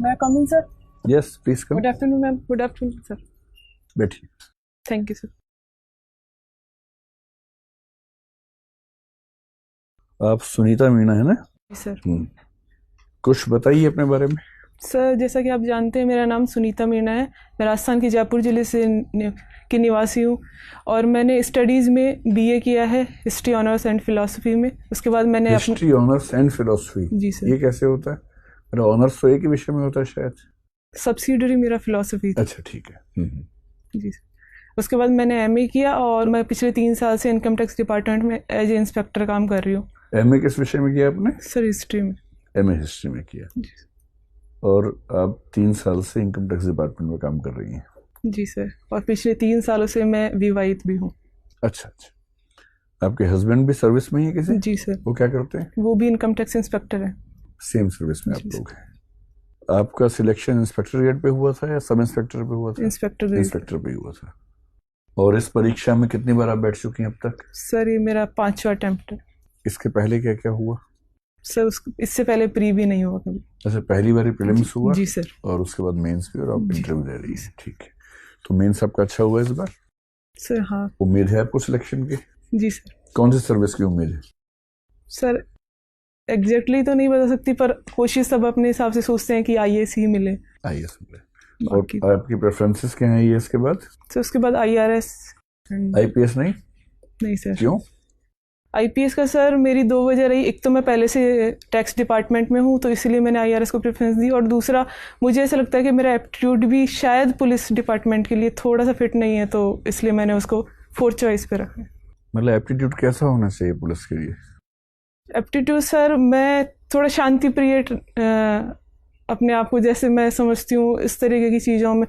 May I come in, sir? Yes, please come. Good afternoon, ma'am. Good afternoon, sir. बैठिए. Thank you, sir. आप सुनीता मीणा है ना? जी sir. कुछ बताइए अपने बारे में. सर, जैसा कि आप जानते हैं, मेरा नाम सुनीता मीणा है. मैं राजस्थान के जयपुर ज़िले से की निवासी हूँ और मैंने स्टडीज़ में बीए किया है, हिस्ट्री ऑनर्स एंड फिलॉसफी में. उसके बाद मैंने हिस्ट्री ऑनर्स एंड फिलॉसफी. जी सर. ये कैसे होता है? मेरा ऑनर्स तो एक ही विषय में होता है शायद. सब्सिडरी मेरा फिलॉसफी. अच्छा, ठीक है. जी सर. उसके बाद मैंने एमए किया और मैं पिछले 3 साल से इनकम टैक्स डिपार्टमेंट में एज ए इंस्पेक्टर काम कर रही हूँ. एमए किस विषय में किया आपने? सर, हिस्ट्री में. एमए हिस्ट्री में किया. और आप 3 साल से इनकम टैक्स डिपार्टमेंट में काम कर रही हैं. जी सर. और पिछले 3 सालों से मैं विवाहित भी हूँ. अच्छा. आपके हस्बैंड भी सर्विस में ही है किसी? जी सर. वो क्या करते हैं? वो भी इनकम टैक्स इंस्पेक्टर है. सेम सर्विस में आप लोग हैं. आपका सिलेक्शन इंस्पेक्टर ग्रेड पे हुआ था या सब इंस्पेक्टर पे हुआ था? इंस्पेक्टर पे हुआ था. और इस परीक्षा में कितनी बार आप बैठ चुकी हैं अब तक? सर, ये मेरा 5वां अटेम्प्ट है. इसके पहले क्या क्या हुआ? सर, इससे पहले प्री भी नहीं हुआ कभी. अच्छा, पहली बार प्रीलिम्स हुआ? जी सर. और उसके बाद मेंस भी, और आप इंटरव्यू दे रही हैं. ठीक है. तो मेंस आपका अच्छा हुआ इस बार? सर हाँ. उम्मीद है आपको सिलेक्शन की? जी सर. कौन सी सर्विस की उम्मीद है? सर, एग्जैक्टली तो नहीं बता सकती, पर कोशिश सब अपने हिसाब से सोचते हैं कि आईएएस ही मिले. आईएएस मिले. और आपकी प्रेफरेंसेस क्या हैं आईएएस के बाद? सर, उसके बाद आईआरएस. आईपीएस नहीं? नहीं सर. क्यों? आईपीएस का सर मेरी 2 वजह रही. एक तो मैं पहले से टैक्स डिपार्टमेंट में हूँ, तो इसलिए मैंने आईआरएस को प्रेफरेंस दी. और दूसरा, मुझे ऐसा लगता है कि मेरा एप्टीट्यूड भी शायद पुलिस डिपार्टमेंट के लिए थोड़ा सा फिट नहीं है, तो इसलिए मैंने उसको 4th चॉइस पे रखा है. मतलब एप्टीट्यूड कैसा होना चाहिए पुलिस के लिए? एप्टीट्यूड सर, मैं थोड़ा शांति प्रिय अपने आप को, जैसे मैं समझती हूँ, इस तरीके की चीज़ों में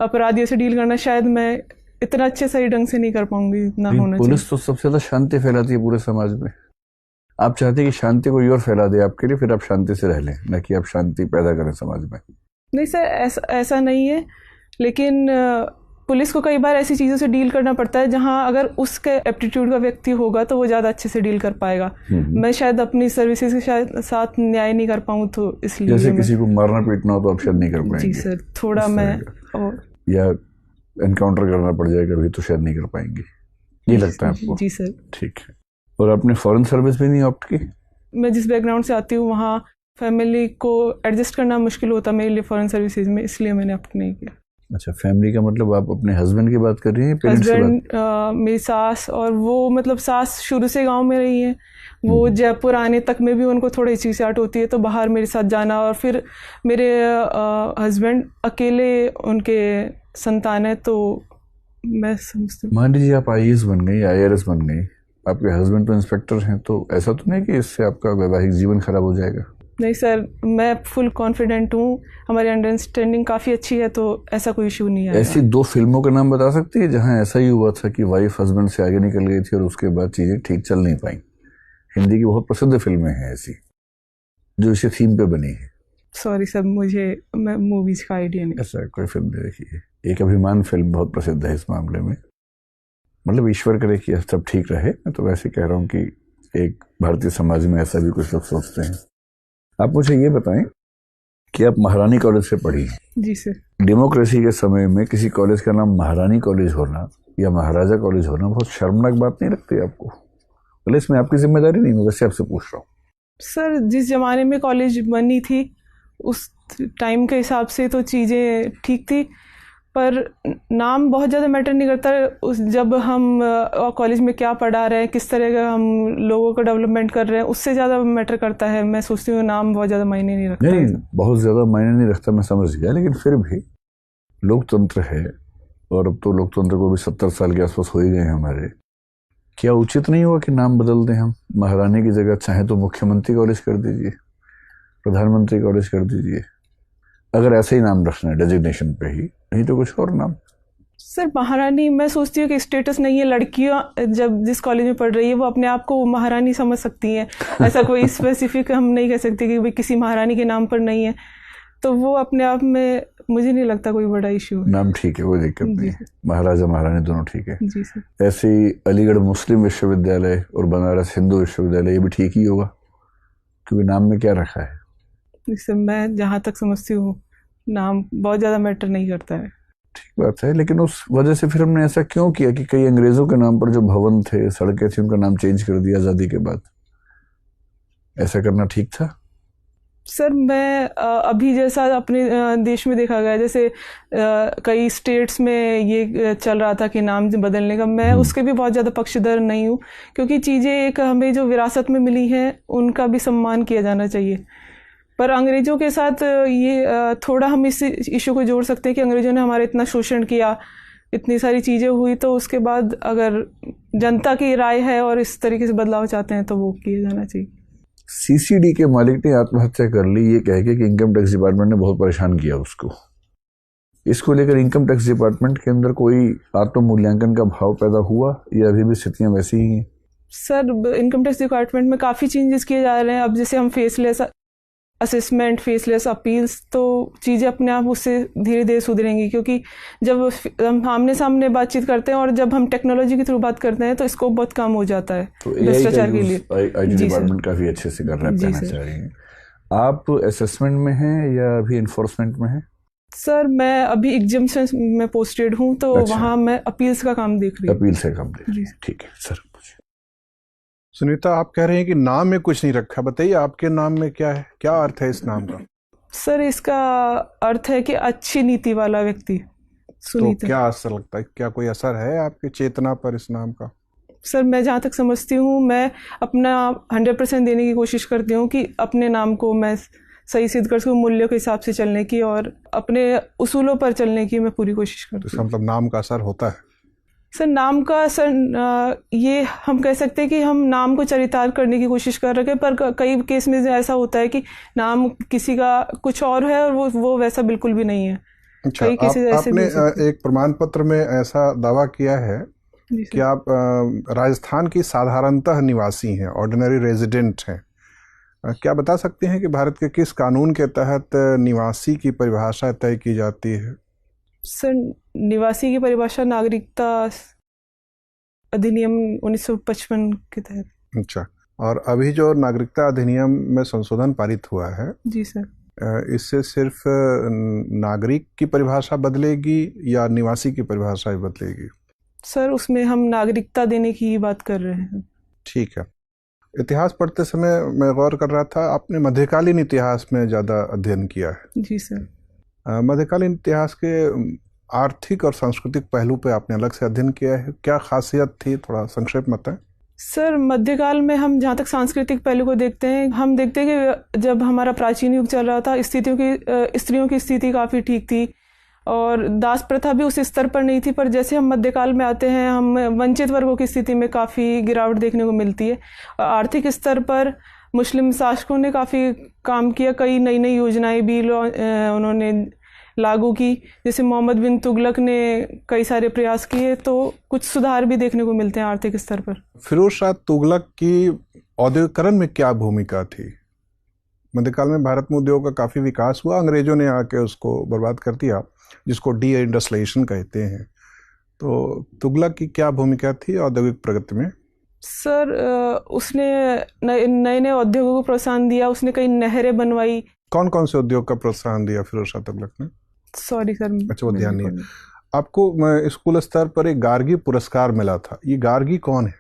अपराधियों से डील करना शायद मैं इतना अच्छे सही ढंग से नहीं कर पाऊंगी. इतना होना पुलिस चाहिए. तो सबसे ज्यादा शांति फैलाती है पूरे समाज में. आप चाहते हैं कि शांति कोई और फैला दे आपके लिए, फिर आप शांति से रह लें, न कि आप शांति पैदा करें समाज में. नहीं सर, ऐसा नहीं है. लेकिन पुलिस को कई बार ऐसी चीज़ों से डील करना पड़ता है जहां अगर उसके एप्टीट्यूड का व्यक्ति होगा तो वो ज़्यादा अच्छे से डील कर पाएगा. मैं शायद अपनी सर्विसेज के साथ न्याय नहीं कर पाऊँ, तो इसलिए जैसे किसी को मारना पीटना हो तो आप शायद नहीं कर पाएंगे. जी सर. थोड़ा मैं या एनकाउंटर करना पड़ जाएगा भी तो शायद नहीं कर पाएंगे, ये लगता है आपको? जी सर. ठीक है. और आपने फॉरेन सर्विस भी नहीं ऑप्ट की? मैं जिस बैकग्राउंड से आती हूँ वहाँ फैमिली को एडजस्ट करना मुश्किल होता मेरे लिए फॉरेन सर्विसेज में, इसलिए मैंने ऑप्ट नहीं किया. अच्छा, फैमिली का मतलब आप अपने हस्बैंड की बात कर रही हैं? हस्बैंड, मेरी सास, और वो मतलब सास शुरू से गांव में रही है. वो जयपुर आने तक में भी उनको थोड़ी हिचकिचाहट होती है, तो बाहर मेरे साथ जाना. और फिर मेरे हस्बैंड अकेले, उनके संतान है, तो मैं समझती हूँ. मान लीजिए आप आईएएस बन गई, आईआरएस बन गई, आपके हस्बैंड तो इंस्पेक्टर हैं, तो ऐसा तो नहीं कि इससे आपका वैवाहिक जीवन खराब हो जाएगा? नहीं सर, मैं फुल कॉन्फिडेंट हूँ. हमारी अंडरस्टैंडिंग काफ़ी अच्छी है, तो ऐसा कोई इशू नहीं है. ऐसी 2 फिल्मों का नाम बता सकती है जहां ऐसा ही हुआ था कि वाइफ हस्बैंड से आगे निकल गई थी और उसके बाद चीजें ठीक चल नहीं पाई? हिंदी की बहुत प्रसिद्ध फिल्में हैं ऐसी जो इसी थीम पे बनी है. सॉरी सर, मैं मूवीज का आइडिया नहीं. ऐसा कोई फिल्म नहीं देखी है? एक अभिमान फिल्म बहुत प्रसिद्ध है इस मामले में. मतलब ईश्वर करे कि सब ठीक रहे. मैं तो वैसे कह रहा हूँ कि एक भारतीय समाज में ऐसा भी कुछ लोग सोचते हैं. आप मुझे ये बताएं कि आप महारानी कॉलेज से पढ़ी हैं. जी सर. डेमोक्रेसी के समय में किसी कॉलेज का नाम महारानी कॉलेज होना या महाराजा कॉलेज होना बहुत शर्मनाक बात नहीं लगती आपको? बोले इसमें आपकी जिम्मेदारी नहीं, मैं वैसे आपसे पूछ रहा हूँ. सर, जिस जमाने में कॉलेज बनी थी उस टाइम के हिसाब से तो चीज़ें ठीक थी, पर नाम बहुत ज़्यादा मैटर नहीं करता. जब हम कॉलेज में क्या पढ़ा रहे हैं, किस तरह का हम लोगों को डेवलपमेंट कर रहे हैं, उससे ज़्यादा मैटर करता है. मैं सोचती हूँ नाम बहुत ज़्यादा मायने नहीं रखता. नहीं, बहुत ज़्यादा मायने नहीं रखता, मैं समझ गया. लेकिन फिर भी लोकतंत्र है, और अब तो लोकतंत्र को भी 70 साल के आसपास हो ही गए हैं हमारे. क्या उचित नहीं हुआ कि नाम बदल दें हम? महारानी की जगह चाहे तो मुख्यमंत्री कॉलेज कर दीजिए, प्रधानमंत्री कॉलेज कर दीजिए, अगर ऐसे ही नाम रखना है डेजिग्नेशन पे ही, नहीं तो कुछ और नाम. सर, महारानी, मैं सोचती हूँ कि स्टेटस नहीं है. लड़कियाँ जब जिस कॉलेज में पढ़ रही है वो अपने आप को महारानी समझ सकती हैं. ऐसा कोई स्पेसिफिक हम नहीं कह सकते कि भाई किसी महारानी के नाम पर नहीं है, तो वो अपने आप में मुझे नहीं लगता कोई बड़ा इशू है. नाम ठीक है, कोई दिक्कत नहीं. महाराजा महारानी दोनों ठीक है. जी सर. ऐसे ही अलीगढ़ मुस्लिम विश्वविद्यालय और बनारस हिंदू विश्वविद्यालय, ये भी ठीक ही होगा, क्योंकि नाम में क्या रखा है? इससे मैं जहाँ तक समझती हूँ नाम बहुत ज़्यादा मैटर नहीं करता है। ठीक बात है, लेकिन उस वजह से फिर हमने ऐसा क्यों किया कि कई अंग्रेजों के नाम पर जो भवन थे, सड़कें थी, उनका नाम चेंज कर दिया आज़ादी के बाद? ऐसा करना ठीक था? सर मैं अभी जैसा अपने देश में देखा गया, जैसे कई स्टेट्स में ये चल रहा था कि नाम बदलने का, मैं उसके भी बहुत ज़्यादा पक्षधर नहीं हूँ, क्योंकि चीज़ें एक हमें जो विरासत में मिली हैं उनका भी सम्मान किया जाना चाहिए। पर अंग्रेज़ों के साथ ये थोड़ा हम इस इशू को जोड़ सकते हैं कि अंग्रेज़ों ने हमारा इतना शोषण किया, इतनी सारी चीज़ें हुई, तो उसके बाद अगर जनता की राय है और इस तरीके से बदलाव चाहते हैं तो वो किया जाना चाहिए। सीसीडी के मालिक ने आत्महत्या कर ली ये कह के कि इनकम टैक्स डिपार्टमेंट ने बहुत परेशान किया उसको। इसको लेकर इनकम टैक्स डिपार्टमेंट के अंदर कोई आत्म मूल्यांकन का भाव पैदा हुआ या अभी भी स्थितियां वैसी ही हैं? सर इनकम टैक्स डिपार्टमेंट में काफ़ी चेंजेस किए जा रहे हैं। अब जैसे हम फेसलेस असेसमेंट, फेसलेस अपील्स, तो चीज़ें अपने आप उससे धीरे धीरे सुधरेंगी, क्योंकि जब हम आमने सामने बातचीत करते हैं और जब हम टेक्नोलॉजी के थ्रू बात करते हैं तो स्कोप बहुत कम हो जाता है तो भ्रष्टाचार के लिए। आईटी डिपार्टमेंट काफ़ी अच्छे से कर रहा है, कहना चाह रही हैं। आप असेसमेंट में हैं या अभी इन्फोर्समेंट में हैं? सर मैं अभी एग्जाम्शन में पोस्टेड हूँ, तो अच्छा। वहाँ मैं अपील्स का काम देख रही हूँ। अपील से काम देख रही हैं, ठीक है सर। सुनीता, आप कह रहे हैं कि नाम में कुछ नहीं रखा, बताइए आपके नाम में क्या है, क्या अर्थ है इस नाम का? सर इसका अर्थ है कि अच्छी नीति वाला व्यक्ति। तो क्या असर लगता है, क्या कोई असर है आपकी चेतना पर इस नाम का? सर मैं जहाँ तक समझती हूँ, मैं अपना 100% देने की कोशिश करती हूँ कि अपने नाम को मैं सही सिद्ध कर सकूँ, मूल्यों के हिसाब से चलने की और अपने उसूलों पर चलने की मैं पूरी कोशिश करती हूँ। मतलब नाम का असर होता है? सर नाम का असर ये हम कह सकते हैं कि हम नाम को चरितार्थ करने की कोशिश कर रहे हैं, पर कई केस में ऐसा होता है कि नाम किसी का कुछ और है और वो वैसा बिल्कुल भी नहीं है। अच्छा, आपने एक प्रमाण पत्र में ऐसा दावा किया है कि आप राजस्थान की साधारणतः निवासी हैं, ऑर्डिनरी रेजिडेंट हैं। क्या बता सकते हैं कि भारत के किस कानून के तहत निवासी की परिभाषा तय की जाती है? सर निवासी की परिभाषा नागरिकता अधिनियम 1955 के तहत। अच्छा, और अभी जो नागरिकता अधिनियम में संशोधन पारित हुआ है, जी सर, इससे सिर्फ नागरिक की परिभाषा बदलेगी या निवासी की परिभाषा ही बदलेगी? सर उसमें हम नागरिकता देने की ही बात कर रहे हैं। ठीक है। इतिहास पढ़ते समय मैं गौर कर रहा था, आपने मध्यकालीन इतिहास में ज़्यादा अध्ययन किया है। जी सर। मध्यकालीन इतिहास के आर्थिक और सांस्कृतिक पहलू पे आपने अलग से अध्ययन किया है, क्या खासियत थी, थोड़ा संक्षेप में बताएं। सर मध्यकाल में हम जहाँ तक सांस्कृतिक पहलू को देखते हैं, हम देखते हैं कि जब हमारा प्राचीन युग चल रहा था, स्त्रियों की स्थिति काफ़ी ठीक थी और दास प्रथा भी उस स्तर पर नहीं थी। पर जैसे हम मध्यकाल में आते हैं, हम वंचित वर्गों की स्थिति में काफ़ी गिरावट देखने को मिलती है। आर्थिक स्तर पर मुस्लिम शासकों ने काफ़ी काम किया, कई नई नई योजनाएं भी उन्होंने लागू की, जैसे मोहम्मद बिन तुगलक ने कई सारे प्रयास किए, तो कुछ सुधार भी देखने को मिलते हैं आर्थिक स्तर पर। फिरोज शाह तुगलक की औद्योगिकरण में क्या भूमिका थी? मध्यकाल में भारत में उद्योग का काफ़ी विकास हुआ, अंग्रेजों ने आके उसको बर्बाद कर दिया, जिसको डी इंडस्ट्रियलाइजेशन कहते हैं। तो तुगलक की क्या भूमिका थी औद्योगिक प्रगति में? सर उसने नए नए उद्योगों को प्रोत्साहन दिया, उसने कई नहरें बनवाई। कौन कौन से उद्योग का प्रोत्साहन दिया फिरोज शाह तुगलक ने? सॉरी सर, अच्छा, वो ध्यान नहीं है आपको। स्कूल स्तर पर एक गार्गी पुरस्कार मिला था, ये गार्गी कौन है?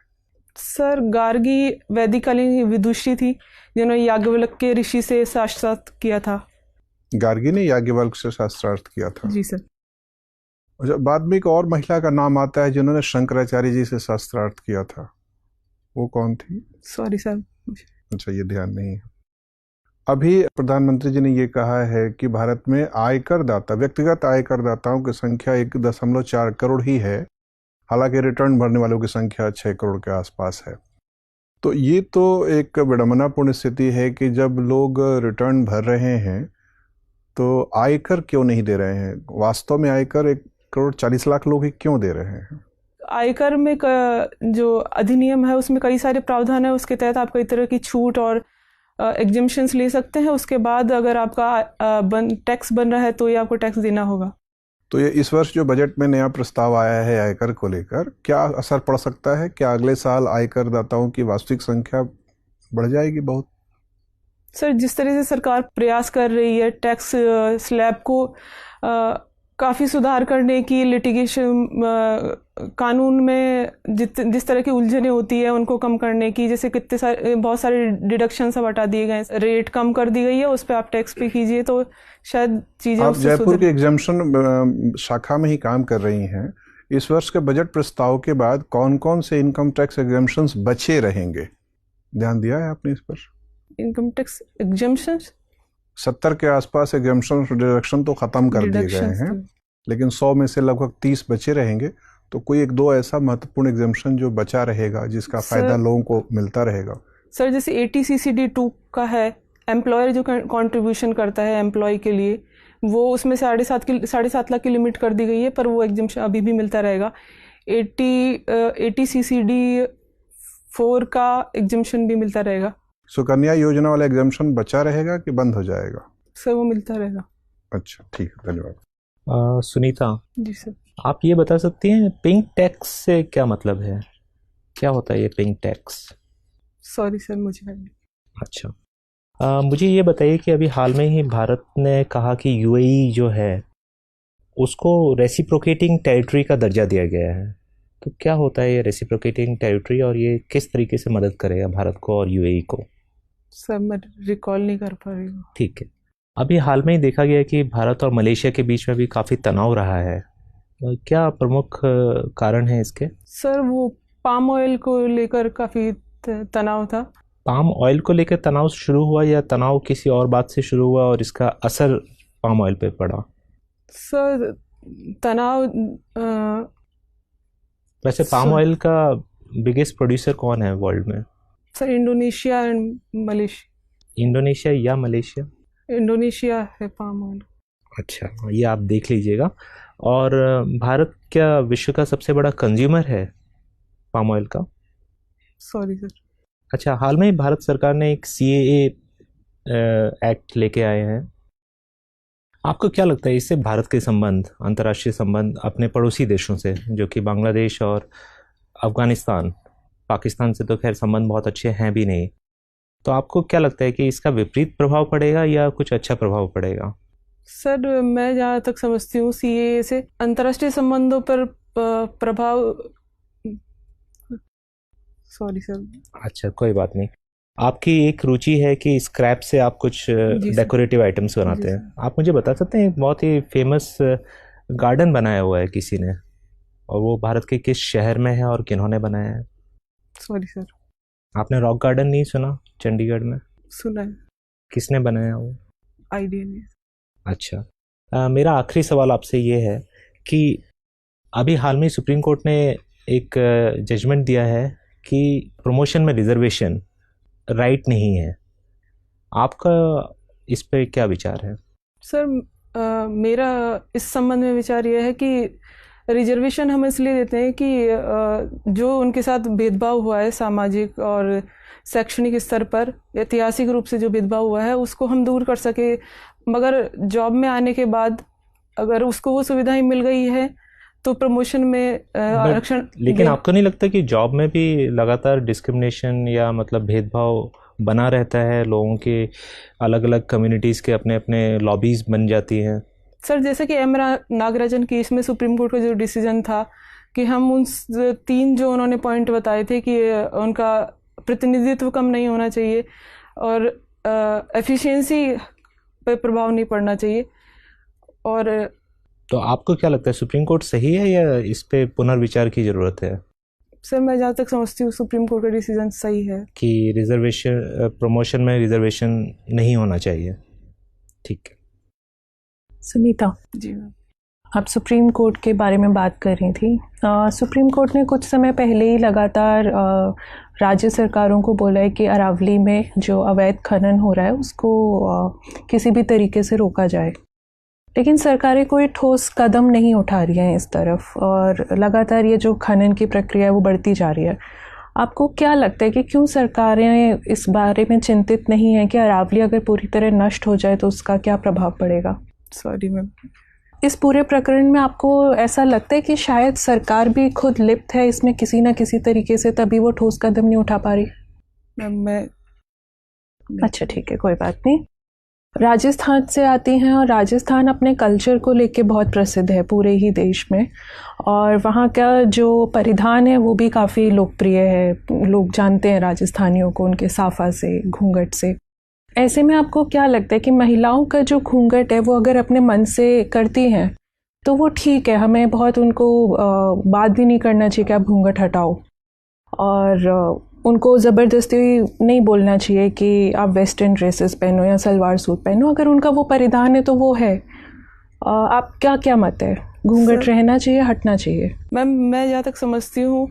सर गार्गी वैदिककालीन विदुषी थी, जिन्होंने याज्ञवल्क्य के ऋषि से शास्त्रार्थ किया था। गार्गी ने याज्ञवल्क्य से शास्त्रार्थ किया था? जी सर। अच्छा, बाद में एक और महिला का नाम आता है जिन्होंने शंकराचार्य जी से शास्त्रार्थ किया था, वो कौन थी? Sorry sir. अच्छा, ये ध्यान नहीं है। अभी प्रधानमंत्री जी ने ये कहा है कि भारत में आयकर दाता, व्यक्तिगत आयकर दाताओं की संख्या 1.4 करोड़ ही है, हालांकि रिटर्न भरने वालों की संख्या 6 करोड़ के आसपास है। तो ये तो एक विडंबनापूर्ण स्थिति है कि जब लोग रिटर्न भर रहे हैं तो आयकर क्यों नहीं दे रहे हैं? वास्तव में आयकर 1.40 करोड़ लोग ही क्यों दे रहे हैं? आयकर में जो अधिनियम है उसमें कई सारे प्रावधान है, उसके तहत आप कई तरह की छूट और एग्जेम्पशंस ले सकते हैं। उसके बाद अगर आपका टैक्स बन रहा है तो ये आपको टैक्स देना होगा। तो ये इस वर्ष जो बजट में नया प्रस्ताव आया है आयकर को लेकर, क्या असर पड़ सकता है? क्या अगले साल आयकर दाताओं की वास्तविक संख्या बढ़ जाएगी बहुत? सर जिस तरह से सरकार प्रयास कर रही है टैक्स स्लैब को काफ़ी सुधार करने की, लिटिगेशन कानून में जिस तरह की उलझनें होती है उनको कम करने की, जैसे बहुत सारे डिडक्शन सब हटा दिए गए, रेट कम कर दी गई है, उस पर आप टैक्स पे कीजिए, तो शायद चीज़ें। आप जयपुर के एग्जाम्पशन शाखा में ही काम कर रही हैं। इस वर्ष के बजट प्रस्ताव के बाद कौन कौन से इनकम टैक्स एग्जाम्पशंस बचे रहेंगे, ध्यान दिया है आपने इस पर? इनकम टैक्स एग्जाम्पशंस 70 के आसपास एग्जाम्पशन डिडक्शन तो खत्म कर दिए गए हैं, लेकिन 100 में से लगभग 30 बचे रहेंगे। तो कोई एक दो ऐसा महत्वपूर्ण एग्जाम्पशन जो बचा रहेगा जिसका फायदा लोगों को मिलता रहेगा? सर जैसे ATCCD 2 का है, एम्प्लॉयर जो कंट्रीब्यूशन करता है एम्प्लॉय के लिए, वो उसमें 7.5 लाख की लिमिट कर दी गई है, पर वो एग्जाम्पशन अभी भी मिलता रहेगा। ATCCD 4 का एग्जाम्पशन भी मिलता रहेगा। सुकन्या योजना वाला एग्जाम्पशन बचा रहेगा कि बंद हो जाएगा? सर वो मिलता रहेगा। अच्छा, ठीक है, धन्यवाद। सुनीता जी सर, आप ये बता सकती हैं पिंक टैक्स से क्या मतलब है, क्या होता है ये पिंक टैक्स? सॉरी सर मुझे नहीं। अच्छा, मुझे ये बताइए कि अभी हाल में ही भारत ने कहा कि UAE जो है उसको रेसिप्रोकेटिंग टेरिटरी का दर्जा दिया गया है, तो क्या होता है ये रेसिप्रोकेटिंग टेरिटरी और ये किस तरीके से मदद करेगा भारत को और UAE को? सर मैं रिकॉल नहीं कर पा रही हूँ। ठीक है, अभी हाल में ही देखा गया कि भारत और मलेशिया के बीच में भी काफ़ी तनाव रहा है, क्या प्रमुख कारण है इसके? सर वो पाम ऑयल को लेकर काफ़ी तनाव था। पाम ऑयल को लेकर तनाव शुरू हुआ या तनाव किसी और बात से शुरू हुआ और इसका असर पाम ऑयल पे पड़ा? सर तनाव वैसे पाम ऑयल का बिगेस्ट प्रोड्यूसर कौन है वर्ल्ड में? Sir Indonesia and Malaysia. Indonesia या मलेशिया? इंडोनेशिया है पाम ऑयल। अच्छा, ये आप देख लीजिएगा। और भारत क्या विश्व का सबसे बड़ा कंज्यूमर है पाम ऑयल का? Sorry sir. अच्छा, हाल में भारत सरकार ने एक CAA एक्ट लेके आए हैं, आपको क्या लगता है इससे भारत के संबंध, अंतर्राष्ट्रीय संबंध अपने पड़ोसी देशों से जो कि बांग्लादेश और अफगानिस्तान, पाकिस्तान से तो खैर संबंध बहुत अच्छे हैं भी नहीं, तो आपको क्या लगता है कि इसका विपरीत प्रभाव पड़ेगा या कुछ अच्छा प्रभाव पड़ेगा? सर मैं जहाँ तक समझती हूँ CAA से अंतर्राष्ट्रीय संबंधों पर प्रभाव। Sorry sir. अच्छा, कोई बात नहीं। आपकी एक रुचि है कि स्क्रैप से आप कुछ डेकोरेटिव आइटम्स बनाते हैं, आप मुझे बता सकते हैं? एक बहुत ही फेमस गार्डन बनाया हुआ है किसी ने, और वो भारत के किस शहर में है और किन्होंने बनाया है? Sorry sir. आपने रॉक गार्डन नहीं सुना चंडीगढ़ में? सुना है। किसने बनाया वो? आइडिया नहीं। अच्छा, मेरा आखिरी सवाल आपसे ये है कि अभी हाल में सुप्रीम कोर्ट ने एक जजमेंट दिया है कि प्रमोशन में रिजर्वेशन राइट नहीं है, आपका इस पे क्या विचार है? सर मेरा इस संबंध में विचार यह है कि रिजर्वेशन हम इसलिए देते हैं कि जो उनके साथ भेदभाव हुआ है सामाजिक और शैक्षणिक स्तर पर, ऐतिहासिक रूप से जो भेदभाव हुआ है उसको हम दूर कर सके, मगर जॉब में आने के बाद अगर उसको वो सुविधाएं मिल गई है तो प्रमोशन में आरक्षण। लेकिन आपको नहीं लगता कि जॉब में भी लगातार डिस्क्रिमिनेशन या मतलब भेदभाव बना रहता है, लोगों के अलग अलग कम्युनिटीज़ के अपने अपने लॉबीज बन जाती हैं? सर जैसे कि M नागराजन केस में सुप्रीम कोर्ट का जो डिसीजन था कि हम उन 3 जो उन्होंने पॉइंट बताए थे कि उनका प्रतिनिधित्व कम नहीं होना चाहिए और एफिशिएंसी पे प्रभाव नहीं पड़ना चाहिए, और तो आपको क्या लगता है सुप्रीम कोर्ट सही है या इस पे पुनर्विचार की ज़रूरत है? सर मैं जहाँ तक समझती हूँ सुप्रीम कोर्ट का डिसीजन सही है कि रिजर्वेशन, प्रमोशन में रिजर्वेशन नहीं होना चाहिए। ठीक है। सुनीता जी मैम, आप सुप्रीम कोर्ट के बारे में बात कर रही थी। सुप्रीम कोर्ट ने कुछ समय पहले ही लगातार राज्य सरकारों को बोला है कि अरावली में जो अवैध खनन हो रहा है उसको किसी भी तरीके से रोका जाए, लेकिन सरकारें कोई ठोस कदम नहीं उठा रही हैं इस तरफ और लगातार ये जो खनन की प्रक्रिया है वो बढ़ती जा रही है। आपको क्या लगता है कि क्यों सरकारें इस बारे में चिंतित नहीं है कि अरावली अगर पूरी तरह नष्ट हो जाए तो उसका क्या प्रभाव पड़ेगा? Sorry ma'am. इस पूरे प्रकरण में आपको ऐसा लगता है कि शायद सरकार भी खुद लिप्त है इसमें किसी ना किसी तरीके से, तभी वो ठोस कदम नहीं उठा पा रही? मैम मैं अच्छा ठीक है, कोई बात नहीं। राजस्थान से आती हैं और राजस्थान अपने कल्चर को लेके बहुत प्रसिद्ध है पूरे ही देश में, और वहाँ का जो परिधान है वो भी काफ़ी लोकप्रिय है। लोग जानते हैं राजस्थानियों को उनके साफा से, घूंघट से। ऐसे में आपको क्या लगता है कि महिलाओं का जो घूंघट है वो अगर अपने मन से करती हैं तो वो ठीक है, हमें बहुत उनको बात भी नहीं करना चाहिए कि आप घूंघट हटाओ, और उनको ज़बरदस्ती नहीं बोलना चाहिए कि आप वेस्टर्न ड्रेसेस पहनो या सलवार सूट पहनो। अगर उनका वो परिधान है तो वो है। आप क्या मत है, घूंघट रहना चाहिए, हटना चाहिए? मैम, मैं जहाँ तक समझती हूँ,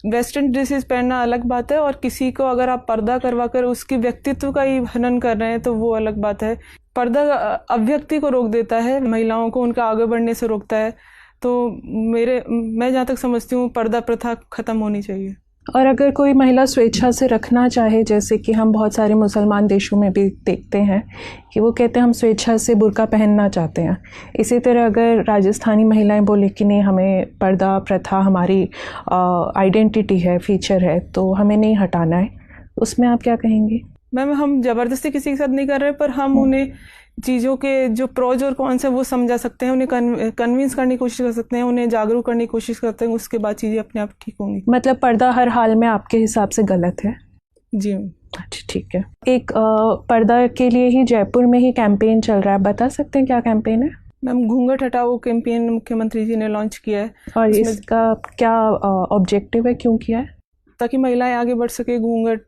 वेस्टर्न ड्रेसेस पहनना अलग बात है, और किसी को अगर आप पर्दा करवा कर उसके व्यक्तित्व का ही हनन कर रहे हैं तो वो अलग बात है। पर्दा अभिव्यक्ति को रोक देता है, महिलाओं को उनका आगे बढ़ने से रोकता है। तो मैं जहाँ तक समझती हूँ, पर्दा प्रथा खत्म होनी चाहिए। और अगर कोई महिला स्वेच्छा से रखना चाहे, जैसे कि हम बहुत सारे मुसलमान देशों में भी देखते हैं कि वो कहते हैं हम स्वेच्छा से बुर्का पहनना चाहते हैं, इसी तरह अगर राजस्थानी महिलाएं बोले कि नहीं, हमें पर्दा प्रथा हमारी आइडेंटिटी है, फीचर है, तो हमें नहीं हटाना है, उसमें आप क्या कहेंगी? मैम, हम ज़बरदस्ती किसी के साथ नहीं कर रहे, पर हम उन्हें चीज़ों के जो प्रोज और कॉन्स है वो समझा सकते हैं, उन्हें कन्विंस करने की कोशिश कर सकते हैं, उन्हें जागरूक करने की कोशिश करते हैं, उसके बाद चीज़ें अपने आप ठीक होंगी। मतलब पर्दा हर हाल में आपके हिसाब से गलत है? जी। अच्छा ठीक है। एक पर्दा के लिए ही जयपुर में ही कैंपेन चल रहा है, बता सकते हैं क्या कैंपेन है? मैम, घूंघट हटाओ कैंपेन मुख्यमंत्री जी ने लॉन्च किया है। और इसका क्या ऑब्जेक्टिव है, क्यों किया है? ताकि महिलाएं आगे बढ़ सके। घूंघट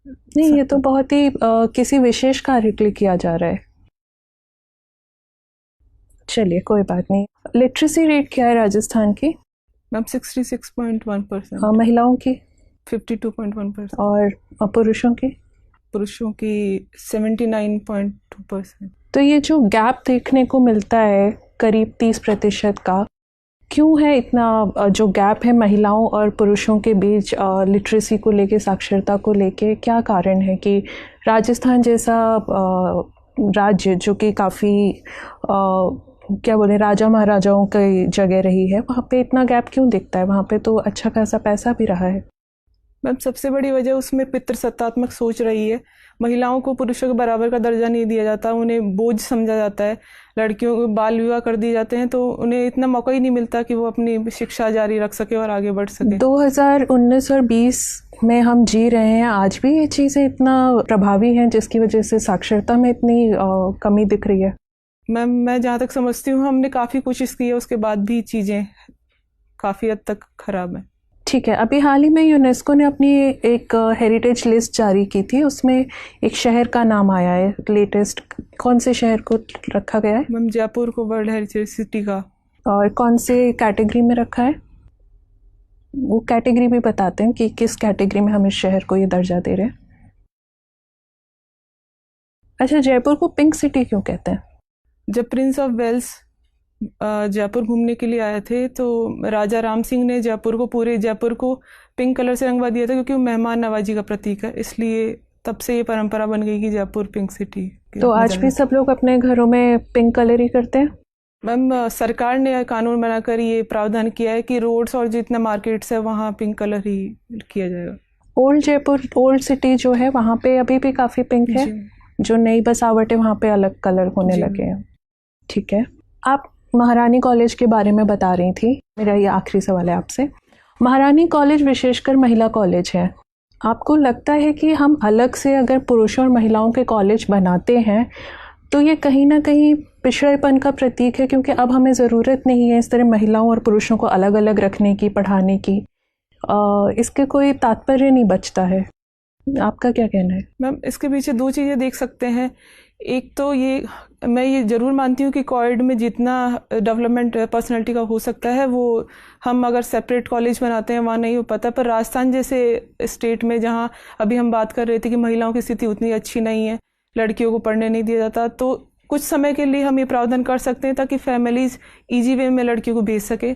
नहीं, ये तो बहुत ही किसी विशेष कार्य के लिए किया जा रहा है। चलिए कोई बात नहीं। लिटरेसी रेट क्या है राजस्थान की? मैम, 66.1%। महिलाओं की? 52.1%। और पुरुषों की? पुरुषों की 79.2%। तो ये जो गैप देखने को मिलता है करीब 30% का, क्यों है इतना जो गैप है महिलाओं और पुरुषों के बीच लिटरेसी को लेके, साक्षरता को लेके? क्या कारण है कि राजस्थान जैसा राज्य जो कि काफ़ी क्या बोले, राजा महाराजाओं की जगह रही है, वहाँ पे इतना गैप क्यों दिखता है? वहाँ पे तो अच्छा खासा पैसा भी रहा है। मैम, सबसे बड़ी वजह उसमें पितृसत्तात्मक सोच रही है। महिलाओं को पुरुषों के बराबर का दर्जा नहीं दिया जाता, उन्हें बोझ समझा जाता है। लड़कियों को बाल विवाह कर दिए जाते हैं, तो उन्हें इतना मौका ही नहीं मिलता कि वो अपनी शिक्षा जारी रख सके और आगे बढ़ सके। 2019 और 20 में हम जी रहे हैं, आज भी ये चीज़ें इतना प्रभावी हैं जिसकी वजह से साक्षरता में इतनी कमी दिख रही है? मैम, मैं जहाँ तक समझती हूँ, हमने काफ़ी कोशिश की है, उसके बाद भी चीज़ें काफ़ी हद तक खराब हैं। ठीक है। अभी हाल ही में यूनेस्को ने अपनी एक हेरिटेज लिस्ट जारी की थी, उसमें एक शहर का नाम आया है लेटेस्ट। कौन से शहर को रखा गया है? मैम, जयपुर को वर्ल्ड हेरिटेज सिटी का। और कौन से कैटेगरी में रखा है? वो कैटेगरी भी बताते हैं कि किस कैटेगरी में हम इस शहर को ये दर्जा दे रहे हैं। अच्छा, जयपुर को पिंक सिटी क्यों कहते हैं? जब प्रिंस ऑफ वेल्स जयपुर घूमने के लिए आए थे, तो राजा राम सिंह ने पूरे जयपुर को पिंक कलर से रंगवा दिया था, क्योंकि वो मेहमान नवाजी का प्रतीक है। इसलिए तब से ये परंपरा बन गई कि जयपुर पिंक सिटी। तो आज भी सब लोग अपने घरों में पिंक कलर ही करते हैं? मैम, सरकार ने कानून बनाकर ये प्रावधान किया है कि रोड्स और जितना मार्केट्स है वहाँ पिंक कलर ही किया जाएगा। ओल्ड जयपुर, ओल्ड सिटी जो है, वहाँ पे अभी भी काफ़ी पिंक है। जो नई बसावट है वहाँ पे अलग कलर होने लगे हैं। ठीक है। आप महारानी कॉलेज के बारे में बता रही थी, मेरा ये आखिरी सवाल है आपसे। महारानी कॉलेज विशेषकर महिला कॉलेज है, आपको लगता है कि हम अलग से अगर पुरुषों और महिलाओं के कॉलेज बनाते हैं तो ये कहीं ना कहीं पिछड़ेपन का प्रतीक है? क्योंकि अब हमें ज़रूरत नहीं है इस तरह महिलाओं और पुरुषों को अलग अलग रखने की, पढ़ाने की। इसके कोई तात्पर्य नहीं बचता है। आपका क्या कहना है? मैम, इसके पीछे दो चीज़ें देख सकते हैं। एक तो मैं ये ज़रूर मानती हूँ कि कॉलेज में जितना डेवलपमेंट पर्सनालिटी का हो सकता है वो हम अगर सेपरेट कॉलेज बनाते हैं वहाँ नहीं हो पाता। पर राजस्थान जैसे स्टेट में, जहाँ अभी हम बात कर रहे थे कि महिलाओं की स्थिति उतनी अच्छी नहीं है, लड़कियों को पढ़ने नहीं दिया जाता, तो कुछ समय के लिए हम ये प्रावधान कर सकते हैं ताकि फैमिलीज ईजी वे में लड़कियों को भेज सके।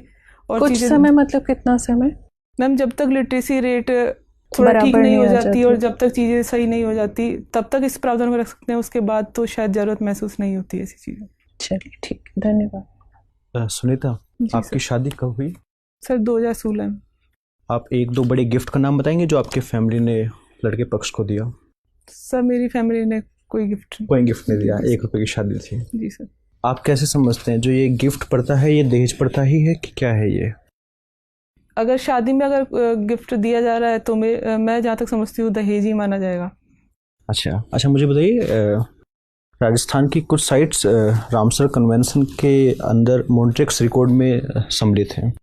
और कुछ समय मतलब कितना समय? मैम, जब तक लिटरेसी रेट थोड़ा ठीक नहीं हो जाती और जब तक चीज़ें सही नहीं हो जाती तब तक इस प्रावधान को रख सकते हैं। उसके बाद तो शायद ज़रूरत महसूस नहीं होती ऐसी चीज़ें। चलिए ठीक, धन्यवाद। सुनीता, आपकी शादी कब हुई? सर 2016 में। आप एक दो बड़े गिफ्ट का नाम बताएंगे जो आपके फैमिली ने लड़के पक्ष को दिया? सर मेरी फैमिली ने कोई गिफ्ट कोई गिफ्ट नहीं दिया, 1 रुपए की शादी थी। जी सर। आप कैसे समझते हैं जो ये गिफ्ट पड़ता है, ये दहेज पड़ता ही है कि क्या है ये? अगर शादी में अगर गिफ्ट दिया जा रहा है तो मैं जहाँ तक समझती हूँ दहेज ही माना जाएगा। अच्छा, मुझे बताइए, राजस्थान की कुछ साइट्स रामसर कन्वेंशन के अंदर मॉन्ट्रिक्स रिकॉर्ड में सम्मिलित हैं।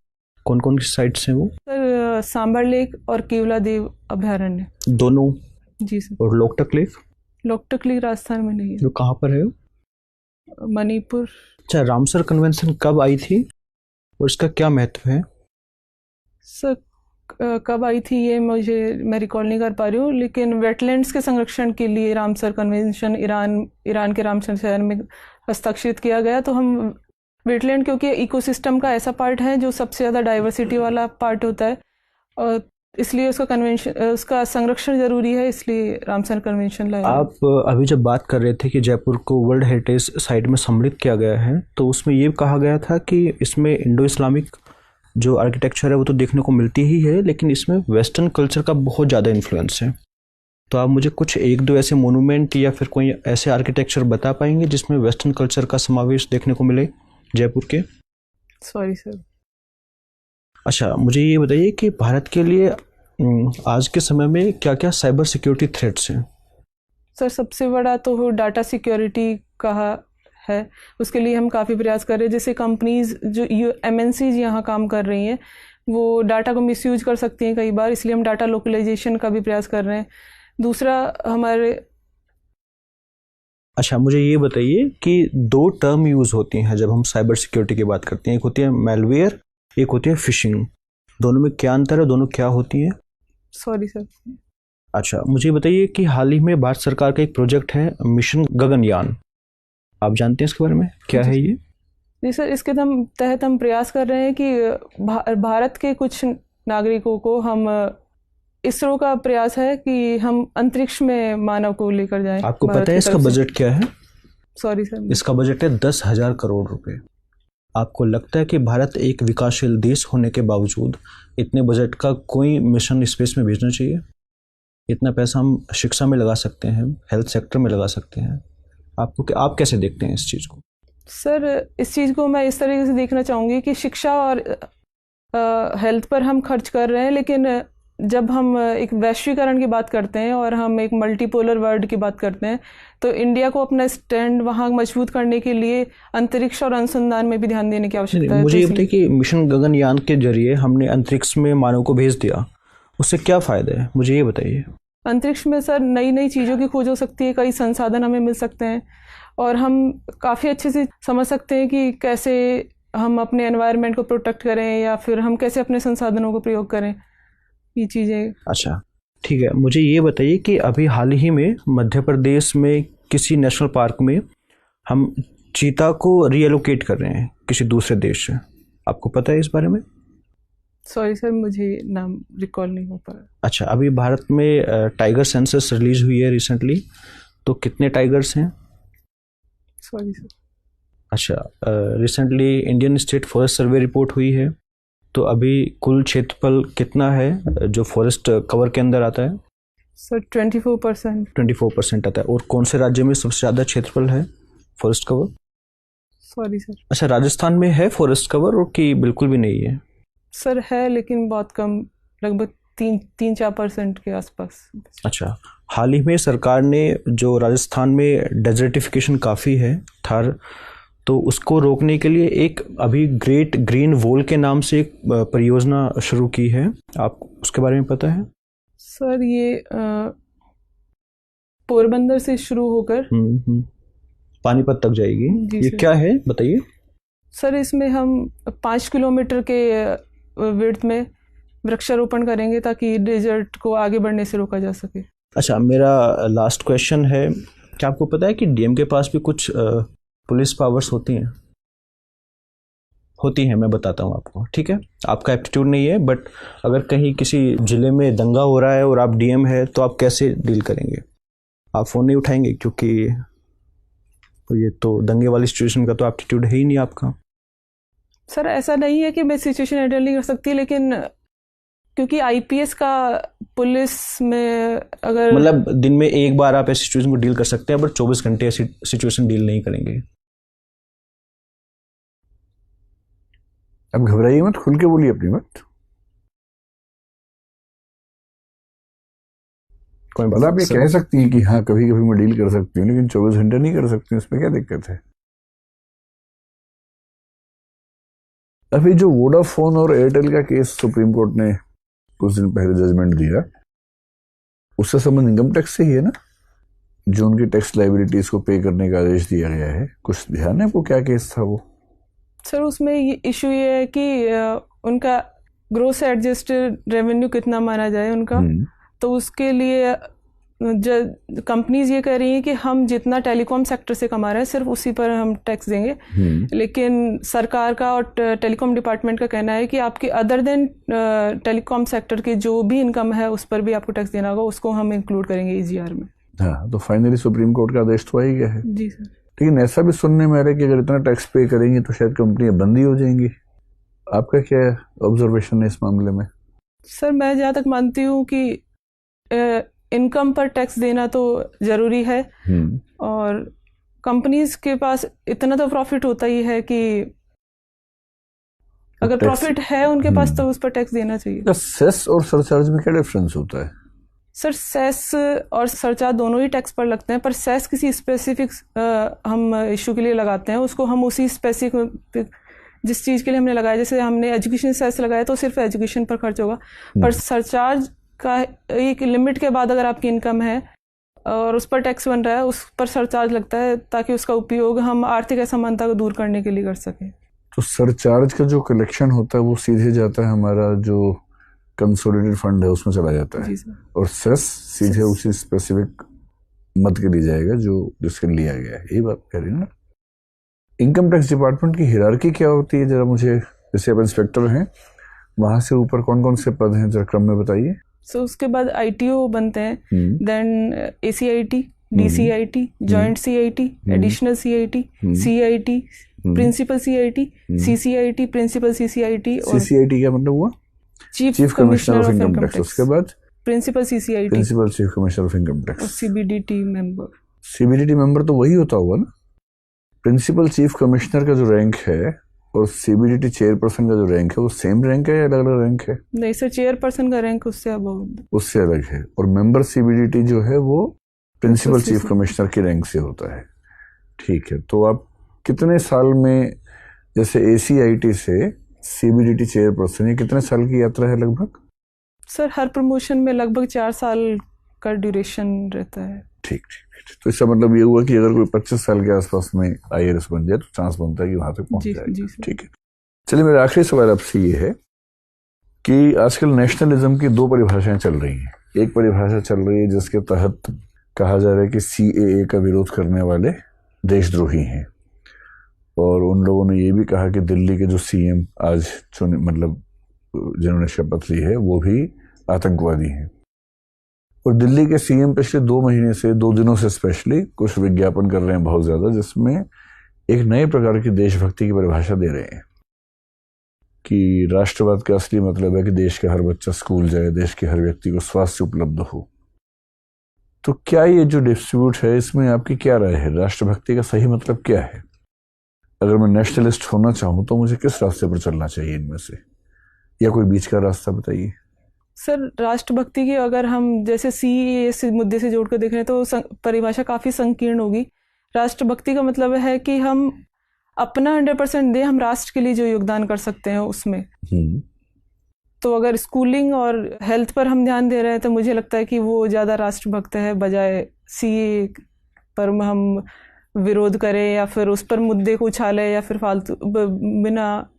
कौन कौन की साइट्स हैं वो? सर सांबर लेक और केवला देव अभयारण्य दोनों? जी सर। और लोकटक लेक? लोकटक लेक राजस्थान में नहीं है। जो कहाँ पर है? मणिपुर। अच्छा, रामसर कन्वेंशन कब आई थी और इसका क्या महत्व है? सर कब आई थी ये मैं रिकॉल नहीं कर पा रही हूँ, लेकिन वेटलैंड्स के संरक्षण के लिए रामसर कन्वेंशन ईरान के रामसर शहर में हस्ताक्षरित किया गया। तो हम वेटलैंड क्योंकि इकोसिस्टम का ऐसा पार्ट है जो सबसे ज़्यादा डाइवर्सिटी वाला पार्ट होता है, और इसलिए उसका संरक्षण जरूरी है, इसलिए रामसर कन्वेंशन लाया। आप अभी जब बात कर रहे थे कि जयपुर को वर्ल्ड हेरिटेज साइट में सम्मिलित किया गया है, तो उसमें ये कहा गया था कि इसमें इंडो इस्लामिक जो आर्किटेक्चर है वो तो देखने को मिलती ही है, लेकिन इसमें वेस्टर्न कल्चर का बहुत ज़्यादा इन्फ्लुएंस है। तो आप मुझे कुछ 1-2 ऐसे मोनूमेंट या फिर कोई ऐसे आर्किटेक्चर बता पाएंगे जिसमें वेस्टर्न कल्चर का समावेश देखने को मिले जयपुर के? Sorry sir. अच्छा, मुझे ये बताइए कि भारत के लिए आज के समय में क्या क्या साइबर सिक्योरिटी थ्रेट्स हैं? सर सबसे बड़ा तो डाटा सिक्योरिटी का है, उसके लिए हम काफ़ी प्रयास कर रहे हैं। जैसे कंपनीज जो MNCs यहाँ काम कर रही हैं वो डाटा को मिसयूज कर सकती हैं कई बार, इसलिए हम डाटा लोकलाइजेशन का भी प्रयास कर रहे हैं। दूसरा हमारे अच्छा, मुझे ये बताइए कि 2 टर्म यूज़ होती हैं जब हम साइबर सिक्योरिटी की बात करते हैं, एक होती है मैलवेयर, एक होती है फिशिंग। दोनों में क्या अंतर है, दोनों क्या होती हैं? Sorry sir. अच्छा, मुझे बताइए कि हाल ही में भारत सरकार का एक प्रोजेक्ट है मिशन गगनयान, आप जानते हैं इसके बारे में, क्या है ये? जी सर, इसके तहत हम प्रयास कर रहे हैं कि भारत के कुछ नागरिकों को हम इसरो का प्रयास है कि हम अंतरिक्ष में मानव को लेकर जाएं। आपको पता है इसका बजट क्या है? Sorry sir. इसका बजट है 10,000 करोड़ रुपए। आपको लगता है कि भारत एक विकासशील देश होने के बावजूद इतने बजट का कोई मिशन स्पेस में भेजना चाहिए? इतना पैसा हम शिक्षा में लगा सकते हैं, हेल्थ सेक्टर में लगा सकते हैं। आप कैसे देखते हैं इस चीज़ को? सर इस चीज़ को मैं इस तरीके से देखना चाहूँगी कि शिक्षा और हेल्थ पर हम खर्च कर रहे हैं, लेकिन जब हम एक वैश्वीकरण की बात करते हैं और हम एक मल्टीपोलर वर्ल्ड की बात करते हैं, तो इंडिया को अपना स्टैंड वहाँ मजबूत करने के लिए अंतरिक्ष और अनुसंधान में भी ध्यान देने की आवश्यकता है। मुझे ये बताइए कि मिशन गगनयान के जरिए हमने अंतरिक्ष में मानव को भेज दिया, उससे क्या फ़ायदा है, मुझे ये बताइए। अंतरिक्ष में सर नई नई चीज़ों की खोज हो सकती है, कई संसाधन हमें मिल सकते हैं, और हम काफ़ी अच्छे से समझ सकते हैं कि कैसे हम अपने एनवायरनमेंट को प्रोटेक्ट करें या फिर हम कैसे अपने संसाधनों को प्रयोग करें, ये चीज़ें। अच्छा ठीक है, मुझे ये बताइए कि अभी हाल ही में मध्य प्रदेश में किसी नेशनल पार्क में हम चीता को रीएलोकेट कर रहे हैं किसी दूसरे देश से, आपको पता है इस बारे में? सॉरी सर, मुझे नाम रिकॉल नहीं हो पा रहा। अच्छा, अभी भारत में टाइगर सेंसस रिलीज हुई है रिसेंटली, तो कितने टाइगर्स हैं? Sorry sir. अच्छा, recently Indian state forest survey report हुई है, तो अभी कुल क्षेत्रफल कितना है जो फॉरेस्ट कवर के अंदर आता है? सर 24%। 24% आता है। और कौन से राज्य में सबसे ज़्यादा क्षेत्रफल है फॉरेस्ट कवर? Sorry sir. अच्छा, राजस्थान में है फॉरेस्ट कवर और कि बिल्कुल भी नहीं है? सर है, लेकिन बहुत कम, लगभग 3-4% के आसपास। अच्छा, हाल ही में सरकार ने जो राजस्थान में डेजर्टिफिकेशन काफ़ी है थार, तो उसको रोकने के लिए एक अभी ग्रेट ग्रीन वॉल के नाम से एक परियोजना शुरू की है, आप उसके बारे में पता है? सर ये पोरबंदर से शुरू होकर पानीपत तक जाएगी, ये क्या है बताइए? सर इसमें हम 5 किलोमीटर के विड्थ में वृक्षारोपण करेंगे ताकि डेजर्ट को आगे बढ़ने से रोका जा सके। अच्छा, मेरा लास्ट क्वेश्चन है, क्या आपको पता है कि डीएम के पास भी कुछ पुलिस पावर्स होती हैं, मैं बताता हूँ आपको, ठीक है? आपका एप्टीट्यूड नहीं है, बट अगर कहीं किसी ज़िले में दंगा हो रहा है और आप डीएम है तो आप कैसे डील करेंगे? आप फ़ोन नहीं उठाएंगे क्योंकि ये तो दंगे वाली सिचुएशन का तो एप्टीट्यूड है ही नहीं आपका। सर ऐसा नहीं है कि मैं सिचुएशन हैंडल नहीं कर सकती, लेकिन क्योंकि आईपीएस का पुलिस में अगर मतलब दिन में एक बार आप ऐसी सिचुएशन को डील कर सकते हैं, बट 24 घंटे ऐसी सिचुएशन डील नहीं करेंगे। अब घबराइए मत, खुल के बोलिए अपनी बात। कोई मतलब आप ये कह सकती हैं कि हाँ कभी कभी मैं डील कर सकती हूँ, लेकिन 24 घंटे नहीं कर सकती, उसमें क्या दिक्कत है? अभी जो वोडाफोन और एयरटेल का केस सुप्रीम कोर्ट ने कुछ दिन पहले जजमेंट दिया, उससे संबंध इनकम टैक्स से ही है ना, जो उनकी टैक्स लाइबिलिटीज को पे करने का आदेश दिया गया है। कुछ ध्यान है आपको क्या केस था वो? सर उसमें ये इशू ये है कि उनका ग्रोस एडजस्टेड रेवेन्यू कितना माना जाए उनका, तो उसके लिए कंपनीज ये कह रही हैं कि हम जितना टेलीकॉम सेक्टर से कमा रहे हैं सिर्फ उसी पर हम टैक्स देंगे। लेकिन सरकार का और टेलीकॉम डिपार्टमेंट का कहना है कि आपकी अदर देन टेलीकॉम सेक्टर की जो भी इनकम है उस पर भी आपको टैक्स देना होगा, उसको हम इंक्लूड करेंगे ईजीआर में। हाँ, तो फाइनली सुप्रीम कोर्ट का आदेश तो आ ही गया है। जी सर। लेकिन ऐसा भी सुनने में आ रहा है कि अगर इतना टैक्स पे करेंगे तो शायद कंपनियां बंद ही हो जाएंगी। आपका क्या ऑब्जर्वेशन है इस मामले में? सर मैं जहाँ तक मानती हूँ कि इनकम पर टैक्स देना तो ज़रूरी है, और कंपनीज के पास इतना तो प्रॉफिट होता ही है कि अगर प्रॉफिट है उनके पास तो उस पर टैक्स देना चाहिए। सेस और सरचार्ज में क्या डिफरेंस होता है? सर सेस और सरचार्ज दोनों ही टैक्स पर लगते हैं, पर सेस किसी स्पेसिफिक हम इशू के लिए लगाते हैं, उसको हम उसी स्पेसिफिक जिस चीज़ के लिए हमने लगाया, जैसे हमने एजुकेशन सेस लगाया तो सिर्फ एजुकेशन पर खर्च होगा, पर सरचार्ज का एक लिमिट के बाद अगर आपकी इनकम है और उस पर टैक्स बन रहा है, उस पर सरचार्ज लगता है ताकि उसका उपयोग हम आर्थिक असमानता को दूर करने के लिए कर सकें। तो सरचार्ज का जो कलेक्शन होता है वो सीधे जाता है हमारा जो कंसोलिडेटेड फंड है उसमें चला जाता है, और सेस सीधे उसी स्पेसिफिक मद के लिए जाएगा जो जिसके लिया गया है। यही बात कह रही है ना? इनकम टैक्स डिपार्टमेंट की हिरार्की क्या होती है जरा मुझे, जैसे आप इंस्पेक्टर हैं वहां से ऊपर कौन कौन से पद हैं जरा क्रम में बताइए। सो उसके बाद आईटीओ बनते हैं, then ACIT, DCIT, joint CIT, additional CIT, CIT, principal CIT, CCIT, principal CCIT. और सीसीआईटी क्या मतलब हुआ? Chief commissioner of income tax. उसके बाद principal CCIT, principal chief commissioner of income tax. और सीबीडीटी मेंबर। सीबीडीटी मेंबर तो वही होता होगा ना? प्रिंसिपल चीफ कमिश्नर का जो रैंक है और सीबीडीटी चेयरपर्सन का जो रैंक है वो सेम रैंक है या अलग अलग रैंक है? नहीं सर, चेयरपर्सन का रैंक उससे उससे अलग है, और मेंबर सीबीडीटी जो है वो प्रिंसिपल चीफ कमिश्नर के रैंक से होता है। ठीक है, तो आप कितने साल में, जैसे एसीआईटी से सीबीडीटी चेयरपर्सन, ये कितने साल की यात्रा है लगभग? सर हर प्रमोशन में लगभग 4 साल का ड्यूरेशन रहता है। ठीक ठीक। तो इसका मतलब ये हुआ कि अगर कोई 25 साल के आसपास में आईएएस बन जाए तो चांस बनता है कि वहां तक पहुंच जाएगा। ठीक है, चलिए मेरा आखिरी सवाल आपसे ये है कि आजकल नेशनलिज्म की 2 परिभाषाएं चल रही हैं। एक परिभाषा चल रही है जिसके तहत कहा जा रहा है कि सीएए का विरोध करने वाले देशद्रोही हैं, और उन लोगों ने ये भी कहा कि दिल्ली के जो सीएम आज चुने, मतलब जिन्होंने शपथ ली है, वो भी आतंकवादी हैं। और दिल्ली के सीएम पिछले 2 महीने से, 2 दिनों से स्पेशली कुछ विज्ञापन कर रहे हैं बहुत ज्यादा, जिसमें एक नए प्रकार की देशभक्ति की परिभाषा दे रहे हैं कि राष्ट्रवाद का असली मतलब है कि देश का हर बच्चा स्कूल जाए, देश के हर व्यक्ति को स्वास्थ्य उपलब्ध हो। तो क्या ये जो डिस्ट्रीब्यूट है इसमें आपकी क्या राय है? राष्ट्रभक्ति का सही मतलब क्या है? अगर मैं नेशनलिस्ट होना चाहूं तो मुझे किस रास्ते पर चलना चाहिए इनमें से, या कोई बीच का रास्ता बताइए। सर राष्ट्रभक्ति की अगर हम जैसे सीएए मुद्दे से जोड़कर देख रहे हैं तो परिभाषा काफ़ी संकीर्ण होगी। राष्ट्रभक्ति का मतलब है कि हम अपना 100% दें, हम राष्ट्र के लिए जो योगदान कर सकते हैं उसमें। तो अगर स्कूलिंग और हेल्थ पर हम ध्यान दे रहे हैं तो मुझे लगता है कि वो ज़्यादा राष्ट्रभक्त है, बजाय सीएए पर हम विरोध करें या फिर उस पर मुद्दे को उछाले या फिर फालतू बिना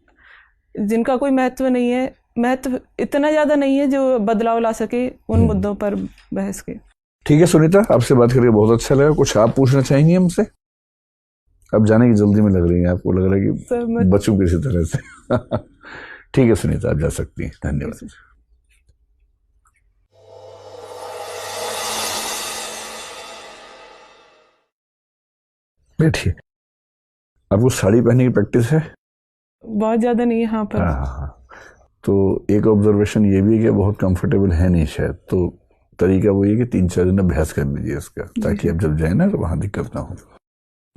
जिनका कोई महत्व नहीं है, महत्व इतना ज़्यादा नहीं है जो बदलाव ला सके उन मुद्दों पर बहस के। ठीक है सुनीता, आपसे बात करके बहुत अच्छा लगा। कुछ आप पूछना चाहेंगे हमसे? अब जाने की जल्दी में लग रही है, आपको लग रहा है कि बचूं किसी तरह से। ठीक है सुनीता, आप जा सकती हैं। धन्यवाद। बैठिए। आपको साड़ी पहनने की प्रैक्टिस है? बहुत ज्यादा नहीं है। हाँ पर हाँ। तो एक ऑब्जर्वेशन ये भी है कि बहुत कंफर्टेबल है नहीं शायद, तो तरीका वो ये कि 3-4 दिन अभ्यास कर लीजिए इसका, ताकि आप जब जाए ना तो वहाँ दिक्कत ना हो।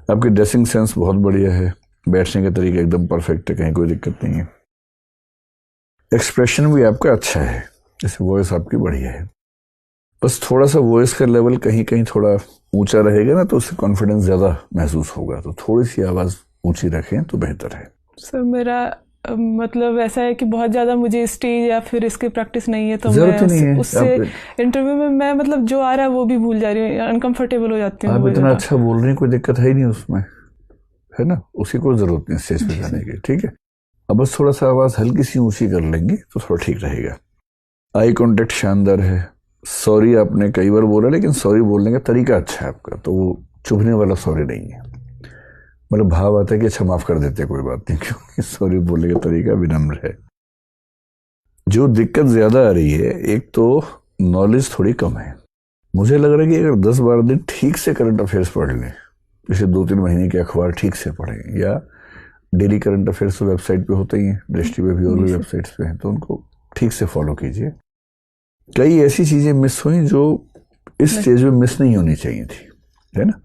आपकी ड्रेसिंग सेंस बहुत बढ़िया है, बैठने का तरीका एकदम परफेक्ट है, कहीं कोई दिक्कत नहीं है। एक्सप्रेशन भी आपका अच्छा है, जैसे वॉइस आपकी बढ़िया है। बस थोड़ा सा वॉइस का लेवल कहीं कहीं थोड़ा ऊंचा रहेगा ना, तो उससे कॉन्फिडेंस ज़्यादा महसूस होगा, तो थोड़ी सी आवाज़ ऊंची रखें तो बेहतर है। सर मेरा मतलब ऐसा है कि बहुत ज़्यादा मुझे स्टेज या फिर इसकी प्रैक्टिस नहीं है, तो जरूरत नहीं है। उससे इंटरव्यू में मैं मतलब जो आ रहा है वो भी भूल जा रही हूँ, अनकंफर्टेबल हो जाती हूँ। आप इतना अच्छा बोल रही हैं, कोई दिक्कत है ही नहीं उसमें, है ना, उसकी कोई ज़रूरत नहीं स्टेज पे जाने की। ठीक है, अब बस थोड़ा सा आवाज़ हल्की सी ऊँची कर लेंगे तो थोड़ा ठीक रहेगा। आई कॉन्टेक्ट शानदार है। सॉरी आपने कई बार बोला, लेकिन सॉरी बोलने का तरीका अच्छा है आपका, तो वो चुभने वाला सॉरी नहीं है। मतलब भाव आता है कि अच्छा माफ कर देते, कोई बात नहीं, क्योंकि सॉरी बोलने का तरीका विनम्र है। जो दिक्कत ज्यादा आ रही है, एक तो नॉलेज थोड़ी कम है। मुझे लग रहा है कि अगर 10-12 दिन ठीक से करंट अफेयर्स पढ़ लें, जैसे 2-3 महीने के अखबार ठीक से पढ़ें, या डेली करंट अफेयर्स तो वेबसाइट पे होते ही हैं, दृष्टि पे भी और भी वेबसाइट्स पे हैं, तो उनको ठीक से फॉलो कीजिए। कई ऐसी चीजें मिस हुई जो इस स्टेज में मिस नहीं होनी चाहिए थी, है ना।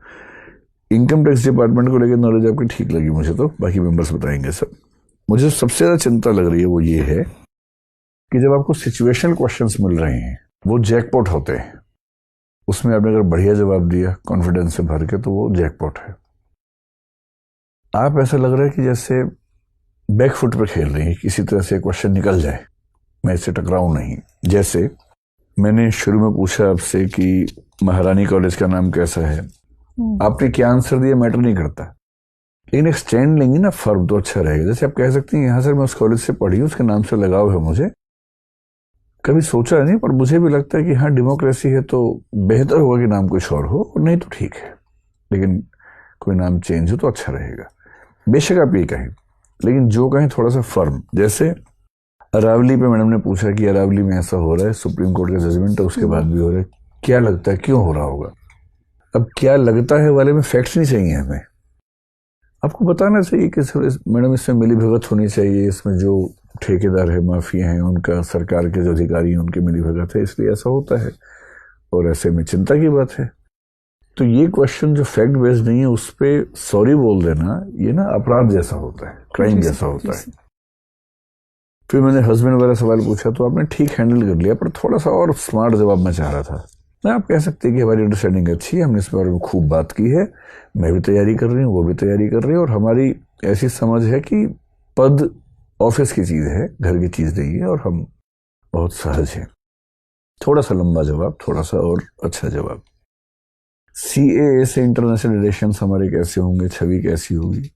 इनकम टैक्स डिपार्टमेंट को लेकर नॉलेज आपकी ठीक लगी मुझे, तो बाकी मेंबर्स बताएंगे सब। मुझे सबसे ज़्यादा चिंता लग रही है वो ये है कि जब आपको सिचुएशनल क्वेश्चंस मिल रहे हैं, वो जैकपॉट होते हैं। उसमें आपने अगर बढ़िया जवाब दिया कॉन्फिडेंस से भर के, तो वो जैकपॉट है। आप ऐसा लग रहा है कि जैसे बैकफुट पे खेल रही हैं, किसी तरह से क्वेश्चन निकल जाए, मैं इससे टकराऊं नहीं। जैसे मैंने शुरू में पूछा आपसे कि महारानी कॉलेज का नाम कैसा है, आपने क्या आंसर दिया मैटर नहीं करता, लेकिन एक स्टैंड लेंगे ना फर्म, तो अच्छा रहेगा। जैसे आप कह सकते हैं यहाँ सर मैं उस कॉलेज से पढ़ी हूँ, उसके नाम से लगाव है मुझे, कभी सोचा नहीं, पर मुझे भी लगता है कि हाँ डेमोक्रेसी है तो बेहतर होगा कि नाम कुछ और हो, और नहीं तो ठीक है, लेकिन कोई नाम चेंज हो तो अच्छा रहेगा। बेशक आप ये कहें, लेकिन जो कहें थोड़ा सा फर्म। जैसे अरावली पे मैडम ने पूछा कि अरावली में ऐसा हो रहा है, सुप्रीम कोर्ट का जजमेंट है, उसके बाद भी हो रहा है, क्या लगता है क्यों हो रहा होगा। अब क्या लगता है वाले में फैक्ट्स नहीं चाहिए हमें, आपको बताना चाहिए कि मैडम इसमें मिली भगत होनी चाहिए, इसमें जो ठेकेदार है, माफिया हैं, उनका, सरकार के जो अधिकारी हैं, उनकी मिली भगत है, इसलिए ऐसा होता है, और ऐसे में चिंता की बात है। तो ये क्वेश्चन जो फैक्ट बेस्ड नहीं है, उस पर सॉरी बोल देना, ये ना अपराध जैसा होता है, क्राइम जैसा होता है। फिर मैंने हस्बैंड वाला सवाल पूछा, तो आपने ठीक हैंडल कर लिया, पर थोड़ा सा और स्मार्ट जवाब मैं चाह रहा था। आप कह सकते हैं कि हमारी अंडरस्टैंडिंग अच्छी है, हमने इस बारे में खूब बात की है, मैं भी तैयारी कर रही हूँ, वो भी तैयारी कर रही है, और हमारी ऐसी समझ है कि पद ऑफिस की चीज़ है, घर की चीज़ नहीं है, और हम बहुत सहज हैं। थोड़ा सा लंबा जवाब, थोड़ा सा और अच्छा जवाब। CAA से इंटरनेशनल रिलेशंस हमारे कैसे होंगे, छवि कैसी होगी,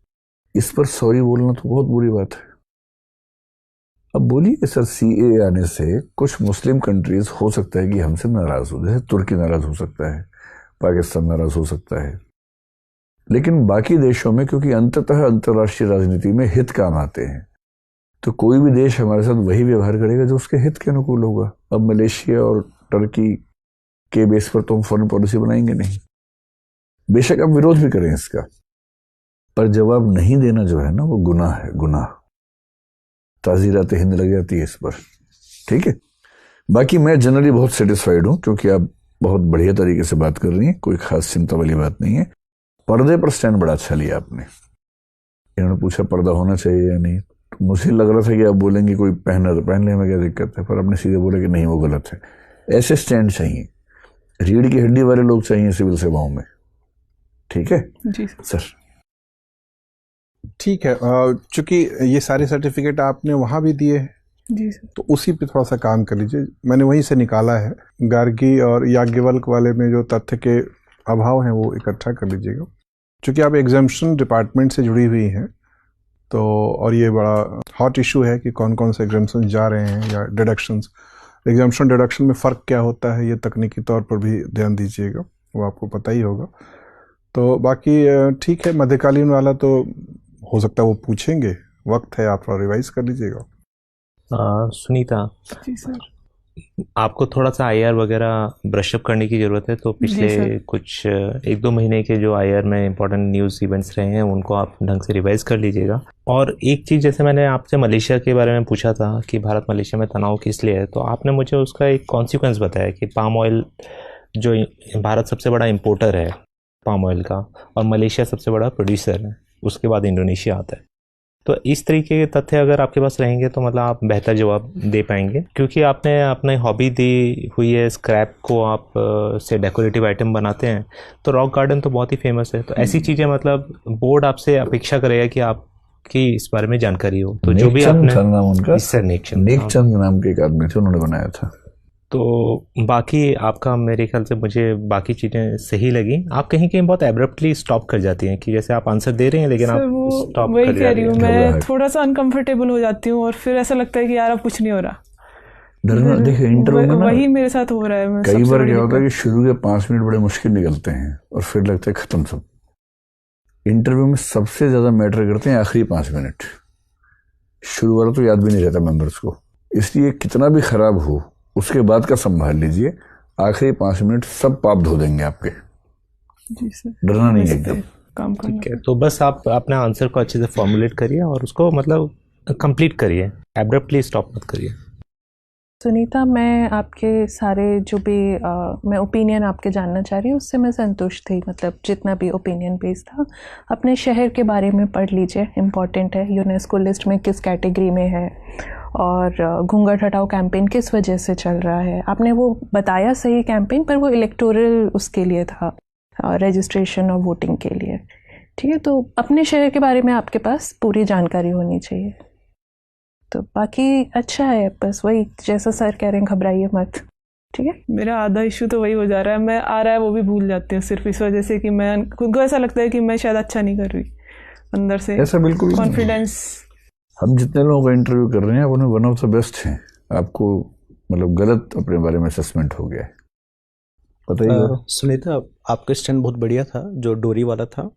इस पर सॉरी बोलना तो बहुत बुरी बात है। अब बोलिए सर, CAA आने से कुछ मुस्लिम कंट्रीज हो सकता है कि हमसे नाराज हो, जैसे तुर्की नाराज हो सकता है, पाकिस्तान नाराज हो सकता है, लेकिन बाकी देशों में क्योंकि अंततः अंतर्राष्ट्रीय राजनीति में हित काम आते हैं, तो कोई भी देश हमारे साथ वही व्यवहार करेगा जो उसके हित के अनुकूल होगा। अब मलेशिया और टर्की के बेस पर तो हम फॉरेन पॉलिसी बनाएंगे नहीं, बेशक आप विरोध भी करें इसका, पर जवाब नहीं देना जो है ना, वो गुनाह है, गुनाह। ताज़ीरात हिंद लग जाती है इस पर, ठीक है। बाकी मैं जनरली बहुत सेटिस्फाइड हूँ, क्योंकि आप बहुत बढ़िया तरीके से बात कर रही हैं, कोई खास चिंता वाली बात नहीं है। पर्दे पर स्टैंड बड़ा अच्छा लिया आपने। इन्होंने पूछा पर्दा होना चाहिए या नहीं, तो मुझे लग रहा था कि आप बोलेंगे कोई पहना तो पहन ले, में क्या दिक्कत है, पर आपने सीधे बोला कि नहीं वो गलत है। ऐसे स्टैंड चाहिए, रीढ़ की हड्डी वाले लोग चाहिए सिविल सेवाओं में, ठीक है जी सर। ठीक है, चूंकि ये सारे सर्टिफिकेट आपने वहाँ भी दिए हैं जी सर, तो उसी पे थोड़ा सा काम कर लीजिए। मैंने वहीं से निकाला है, गार्गी और याज्ञवल्क वाले में जो तथ्य के अभाव हैं वो इकट्ठा कर लीजिएगा। चूँकि आप एग्जामिनेशन डिपार्टमेंट से जुड़ी हुई हैं, तो और ये बड़ा हॉट इशू है कि कौन कौन से एग्जामिनेशन जा रहे हैं या डिडक्शंस, एग्जामिनेशन डिडक्शन में फ़र्क क्या होता है, ये तकनीकी तौर पर भी ध्यान दीजिएगा, वो आपको पता ही होगा। तो बाकी ठीक है, मध्यकालीन वाला तो हो सकता है वो पूछेंगे, वक्त है, आप रिवाइज कर लीजिएगा। सुनीता, जी सर। आपको थोड़ा सा आईआर वगैरह ब्रशअप करने की ज़रूरत है, तो पिछले सर। कुछ 1-2 महीने के जो आईआर में इंपॉर्टेंट न्यूज़ इवेंट्स रहे हैं उनको आप ढंग से रिवाइज कर लीजिएगा। और एक चीज़, जैसे मैंने आपसे मलेशिया के बारे में पूछा था कि भारत मलेशिया में तनाव किस लिए है, तो आपने मुझे उसका एक कॉन्सिक्वेंस बताया कि पाम ऑयल, जो भारत सबसे बड़ा इम्पोर्टर है पाम ऑयल का और मलेशिया सबसे बड़ा प्रोड्यूसर है, उसके बाद इंडोनेशिया आता है। तो इस तरीके के तथ्य अगर आपके पास रहेंगे तो मतलब आप बेहतर जवाब दे पाएंगे, क्योंकि आपने अपनी हॉबी दी हुई है स्क्रैप को आप से डेकोरेटिव आइटम बनाते हैं, तो रॉक गार्डन तो बहुत ही फेमस है। तो ऐसी चीज़ें मतलब बोर्ड आपसे अपेक्षा करेगा कि आपकी इस बारे में जानकारी हो। तो जो भी आपने नाम उनका, सर नेकचंद नाम के एक आदमी थे, उन्होंने बनाया था। तो बाकी आपका मेरे ख्याल से मुझे बाकी चीज़ें सही लगी। आप कहीं कहीं बहुत एब्रप्टली स्टॉप कर जाती हैं कि जैसे आप आंसर दे रहे हैं लेकिन सर आप वो स्टॉप वही कर कह जा रही हूँ, हैं। मैं थोड़ा सा अनकंफर्टेबल हो जाती हूँ और फिर ऐसा लगता है कि यार अब कुछ नहीं हो रहा। डरना, देखिए इंटरव्यू में ना वही मेरे साथ हो रहा है। मैं कई सबसे बार बड़ी क्या होता है दिक्कत। कि शुरू के 5 मिनट बड़े मुश्किल निकलते हैं और फिर लगता है खत्म सब। इंटरव्यू में सबसे ज्यादा मैटर करते हैं आखिरी 5 मिनट। शुरू वाला तो याद भी नहीं रहता मेंबर्स को, इसलिए कितना भी खराब हो उसके बाद का संभाल लीजिए। आखिरी 5 मिनट सब पाप धो देंगे आपके। जी सर, डरना नहीं है इस पे एकदम। काम करना। ठीक है, तो बस आप अपने आंसर को अच्छे से फॉर्मुलेट करिए और उसको मतलब कंप्लीट करिए, एब्रप्टली स्टॉप मत करिए। सुनीता, मैं आपके सारे जो भी मैं ओपिनियन आपके जानना चाह रही हूँ उससे मैं संतुष्ट थी। मतलब जितना भी ओपिनियन बेस था, अपने शहर के बारे में पढ़ लीजिए, इम्पॉर्टेंट है। यूनेस्को लिस्ट में किस कैटेगरी में है और घूंघट हटाओ कैंपेन किस वजह से चल रहा है। आपने वो बताया सही कैंपेन, पर वो इलेक्टोरल उसके लिए था, रजिस्ट्रेशन और वोटिंग के लिए। ठीक है, तो अपने शहर के बारे में आपके पास पूरी जानकारी होनी चाहिए। तो बाकी अच्छा है, बस वही जैसा सर कह रहे हैं, घबराइए मत। ठीक है, मेरा आधा इशू तो वही हो जा रहा है, मैं आ रहा है वो भी भूल जाती हूँ सिर्फ इस वजह से कि मैं खुद को ऐसा लगता है कि मैं शायद अच्छा नहीं कर रही अंदर से। ऐसा बिल्कुल भी नहीं है। कॉन्फिडेंस। हम जितने लोगों का इंटरव्यू कर रहे हैं उन्हें वन ऑफ द बेस्ट हैं। आपको मतलब गलत अपने बारे में असेसमेंट हो गया है, बताइए। सुनीता, आपका स्टैंड बहुत बढ़िया था जो डोरी वाला था,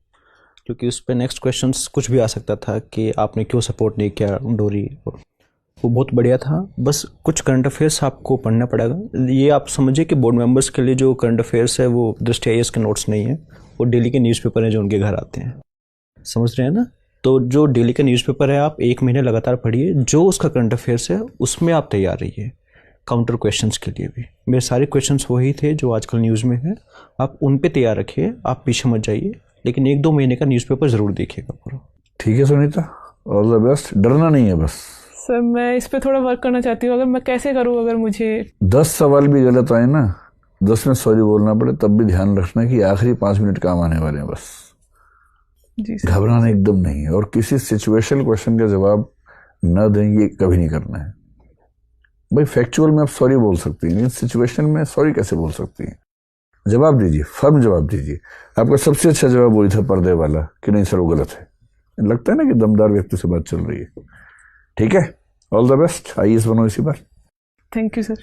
क्योंकि उस पर नेक्स्ट क्वेश्चंस कुछ भी आ सकता था कि आपने क्यों सपोर्ट नहीं किया डोरी। वो बहुत बढ़िया था। बस कुछ करंट अफेयर्स आपको पढ़ना पड़ेगा। ये आप समझिए कि बोर्ड मेंबर्स के लिए जो करंट अफेयर्स है वो दृष्टि आईएएस के नोट्स नहीं है, वो डेली के न्यूज़पेपर हैं जो उनके घर आते हैं, समझ रहे हैं ना। तो जो डेली का न्यूज़पेपर है आप 1 महीने लगातार पढ़िए, जो उसका करंट अफेयर्स है उसमें आप तैयार रहिए काउंटर क्वेश्चंस के लिए भी। मेरे सारे क्वेश्चंस वही थे जो आजकल न्यूज़ में है, आप उन पे तैयार रखिए, आप पीछे मत जाइए, लेकिन 1-2 महीने का न्यूज़पेपर ज़रूर देखिएगा पूरा। ठीक है सुनीता, ऑल द बेस्ट। डरना नहीं है बस। सर मैं इस पे थोड़ा वर्क करना चाहती हूँ। अगर मैं कैसे करूँ, अगर मुझे 10 सवाल भी गलत आए ना, 10 में सॉरी बोलना पड़े, तब भी ध्यान रखना कि आखिरी 5 मिनट काम आने वाले हैं बस। जी सर। घबराना एकदम नहीं है, और किसी सिचुएशनल क्वेश्चन का जवाब न दें ये कभी नहीं करना है। भाई फैक्चुअल में आप सॉरी बोल सकती हैं, लेकिन सिचुएशन में सॉरी कैसे बोल सकती हैं। जवाब दीजिए, फर्म जवाब दीजिए। आपका सबसे अच्छा जवाब वही था पर्दे वाला कि नहीं सर वो गलत है। लगता है ना कि दमदार व्यक्ति से बात चल रही है। ठीक है, ऑल द बेस्ट। आईएएस बनो इसी बार। Thank you sir.